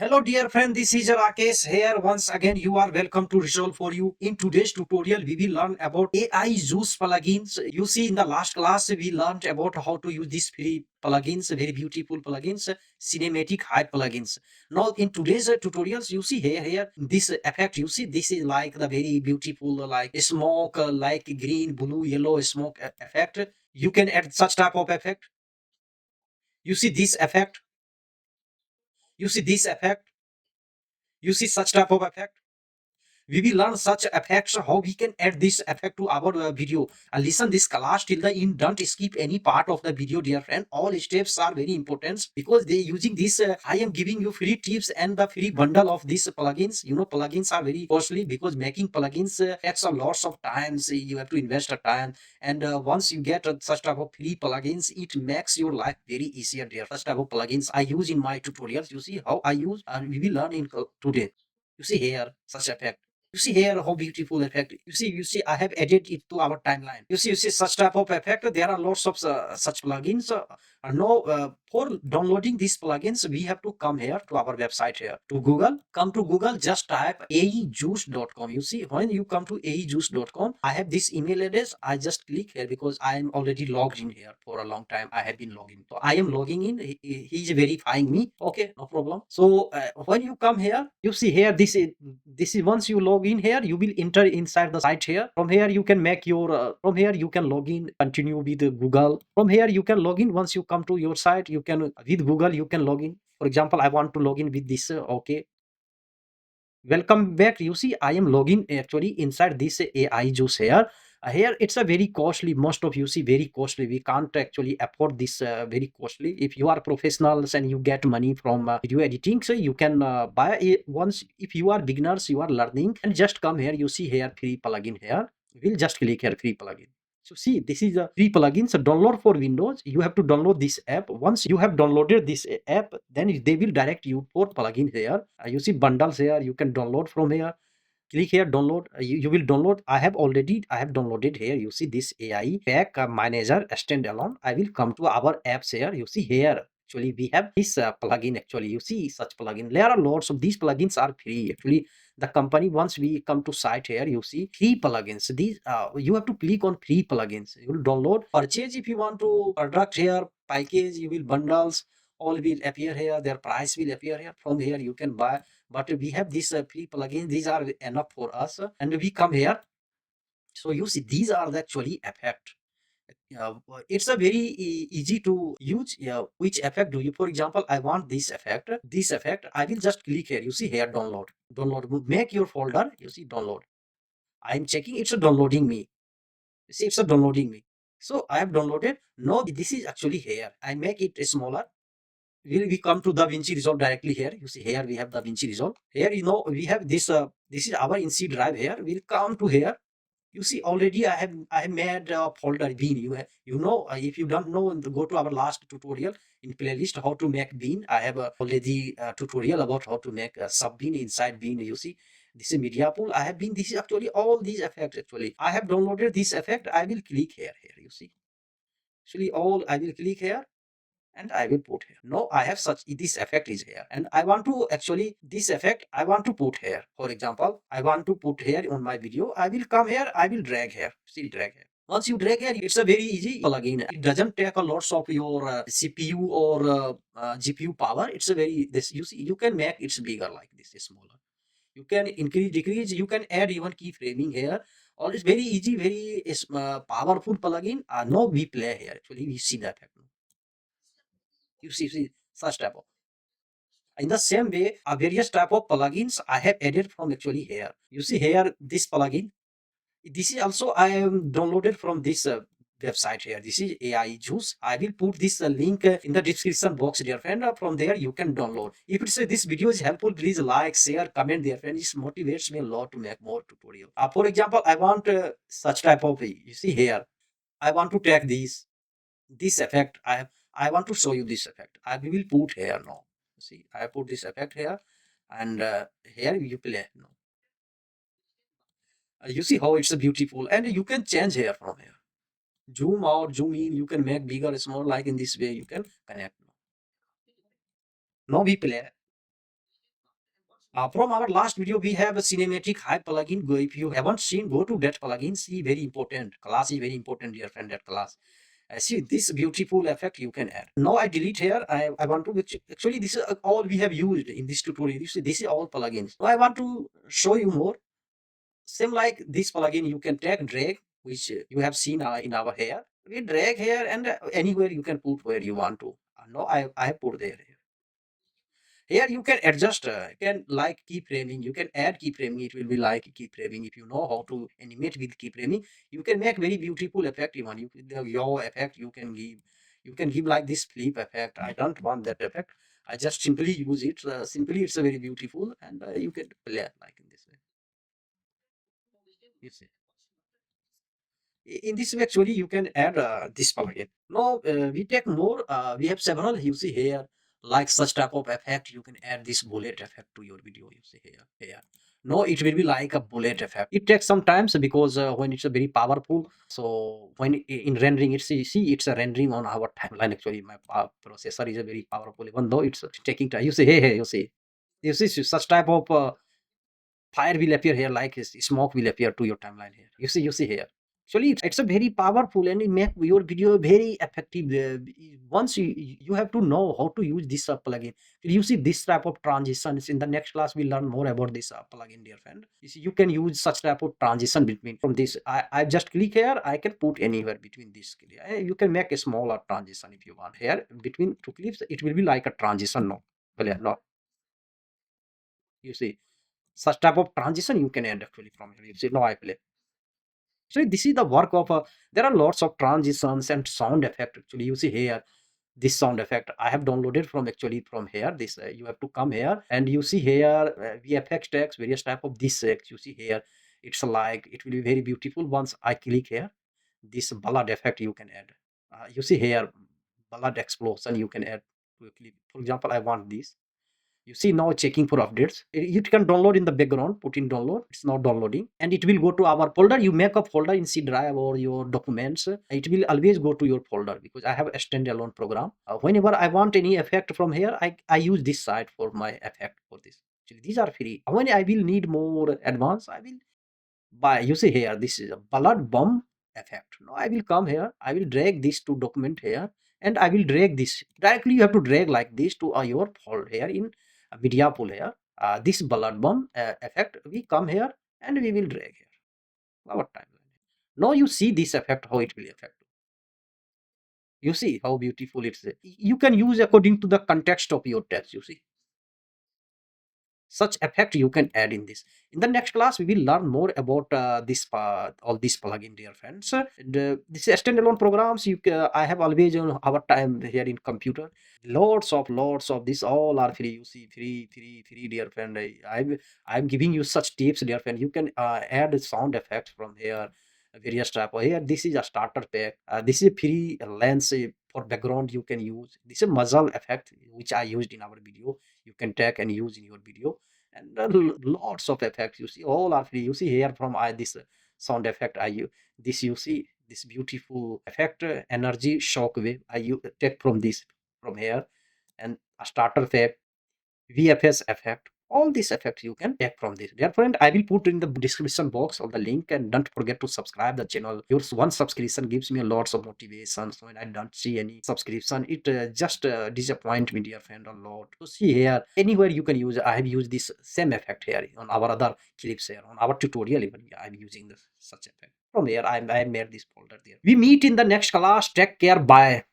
Hello dear friend, this is Rakesh here. Once again, you are welcome to Resolve for you. In today's tutorial, we will learn about AI Juice plugins. You see, in the last class, we learned about how to use these free plugins, very beautiful plugins, cinematic hype plugins. Now, in today's tutorials, you see here, this effect, you see, this is like the very beautiful, like smoke, like green, blue, yellow smoke effect. You can add such type of effect. You see this effect. You see this effect. You see such type of effect. We will learn such effects, how we can add this effect to our video. Listen this class till the end, don't skip any part of the video dear friend. All steps are very important because they using this I am giving you free tips and the free bundle of these plugins. You know, plugins are very costly because making plugins takes a lots of times. You have to invest a time, and once you get such type of free plugins, it makes your life very easier dear. Such type of plugins I use in my tutorials. You see how I use, and we will learn in today. You see here such effect. You see here how beautiful effect. You see, I have added it to our timeline. You see such type of effect. There are lots of such plugins. No, for downloading these plugins, we have to come here to our website here to Google. Come to Google, just type aejuice.com. You see, when you come to aejuice.com, I have this email address. I just click here because I am already logged in here for a long time. I have been logging. So I am logging in. He is verifying me. Okay, no problem. So when you come here, you see here this is once you log in here, you will enter inside the site here. From here you can make your from here you can log in, continue with Google. From here you can log in. Once you come to your site, you can with Google you can log in. For example, I want to log in with this. Okay, welcome back. You see, I am logging actually inside this AI juice here. Here it's a very costly. Most of you see very costly. We can't actually afford this very costly. If you are professionals and you get money from video editing, so you can buy it once. If you are beginners, you are learning, and just come here. You see here free plugin here. We'll just click here free plugin. So see, this is a free plugin. So download for Windows. You have to download this app. Once you have downloaded this app, then they will direct you for plugin here. You see bundles here. You can download from here. Click here, download. You will download. I have downloaded here. You see this AI pack manager standalone. I will come to our apps here. You see here. Actually, we have this plugin. Actually, you see such plugin. There are lots of these plugins are free. Actually, the company, once we come to site here, you see free plugins. These you have to click on free plugins. You will download, purchase if you want to product here, package. You will bundles. All will appear here. Their price will appear here. From here you can buy, but we have these free plugins. These are enough for us, and we come here. So you see these are the actually effect. It's a very easy to use. Which effect do you, for example, I want this effect, I will just click here. You see here, download, make your folder. You see download, I'm checking, it's a downloading me. You see, it's a downloading me. So I have downloaded. No, this is actually here, I make it smaller. We come to DaVinci Resolve directly here. You see here we have DaVinci Resolve. Here, we have this. This is our in C drive here. We'll come to here. You see already I have made a folder bean. If you don't know, go to our last tutorial in playlist how to make bean. I have already tutorial about how to make a sub bean inside bean. You see this is media pool. I have been. This is actually all these effects. Actually, I have downloaded this effect. I will click here. Here you see. Actually, all I will click here and I will put here. No, I have such this effect is here, and I want to actually this effect I want to put here. For example, I want to put here on my video. I will come here. I will drag here. See, drag here. Once you drag here, it's a very easy plugin. It doesn't take a lots of your CPU or GPU power. It's a very this you see you can make it's bigger like this, smaller. You can increase, decrease. You can add even keyframing here. All is very easy, very powerful plugin. No, we play here. Actually, we see the effect. You see such type of. In the same way, various type of plugins I have added from actually here. You see here this plugin. This is also I am downloaded from this website here. This is AI Juice. I will put this link in the description box, dear friend. From there you can download. If it's this video is helpful, please like, share, comment, dear friend. This motivates me a lot to make more tutorial. For example, I want such type of. You see here, I want to take this effect. I want to show you this effect. I will put here now. See, I put this effect here, and here you play now. You see how it's beautiful, and you can change here from here. Zoom out, zoom in. You can make bigger, small. Like in this way, you can connect. Now we play. From our last video, we have a cinematic hype plugin. Go if you haven't seen, go to that plugin. See, very important. Class is very important, dear friend. That class. See this beautiful effect you can add. Now I delete here. I want to actually this is all we have used in this tutorial. You see, this is all plugins. Now I want to show you more. Same like this plugin, you can take drag, which you have seen in our hair. We drag here and anywhere you can put where you want to. No, I have put there. Here you can adjust, you can like keyframing, you can add keyframing, it will be like keyframing. If you know how to animate with keyframing, you can make very beautiful effect even. The yaw effect you can give like this flip effect. I don't want that effect. I just simply use it. Simply it's a very beautiful and you can play like in this way. You see. In this way actually you can add this plugin. Now we take more, we have several, you see here, like such type of effect. You can add this bullet effect to your video. You see here. No, it will be like a bullet effect. It takes some time, so because when it's a very powerful, so when in rendering it, see it's a rendering on our timeline. Actually my processor is a very powerful, even though it's taking time. You see, hey, you see such type of fire will appear here, like smoke will appear to your timeline here. You see here. Actually it's a very powerful and it make your video very effective. Once you have to know how to use this plugin. You see this type of transitions. In the next class we learn more about this plugin, dear friend. You see, you can use such type of transition between from this. I just click here, I can put anywhere between this. You can make a smaller transition if you want. Here between two clips it will be like a transition. No, well, yeah, no, you see such type of transition you can add actually from here. You see, now I play. So this is the work of there are lots of transitions and sound effect. Actually, you see here this sound effect I have downloaded from actually from here. This you have to come here and you see here VFX text, various type of this text. You see here, it's like it will be very beautiful. Once I click here, this ballad effect you can add. You see here, ballad explosion you can add to a clip. For example, I want this. You see now checking for updates. You can download in the background, put in download. It's not downloading and it will go to our folder. You make a folder in C drive or your documents. It will always go to your folder because I have a standalone program. Whenever I want any effect from here, I use this site for my effect for this. Actually, these are free. When I will need more advanced, I will buy. You see here, this is a ballad bomb effect. Now I will come here, I will drag this to document here and I will drag this directly. You have to drag like this to your folder here in media pool here. This ballad bomb effect, we come here and we will drag here our timeline. Now you see this effect, how it will affect. You see how beautiful it's. You can use according to the context of your text. You see such effect you can add in this. In the next class we will learn more about this all these plugin, dear friends. And, this standalone programs I have always on our time here in computer. Lots of this all are free. You see, free, dear friend. I'm giving you such tips, dear friend. You can add sound effects from here, various type of here. This is a starter pack. This is a free lens for background you can use. This is a muzzle effect which I used in our video. You can take and use in your video. And lots of effects, you see, all are free. You see here from this sound effect I use. This you see this beautiful effect, energy shock wave I take from this from here. And a starter effect, VFS effect, all these effects you can take from this. Dear friend, I will put in the description box of the link, and don't forget to subscribe the channel. Your one subscription gives me lots of motivation. So when I don't see any subscription, it just disappoint me, dear friend, a lot. So see here, anywhere you can use. I have used this same effect here on our other clips here on our tutorial. Even I'm using this such effect. From here, I made this folder there. We meet in the next class. Take care. Bye.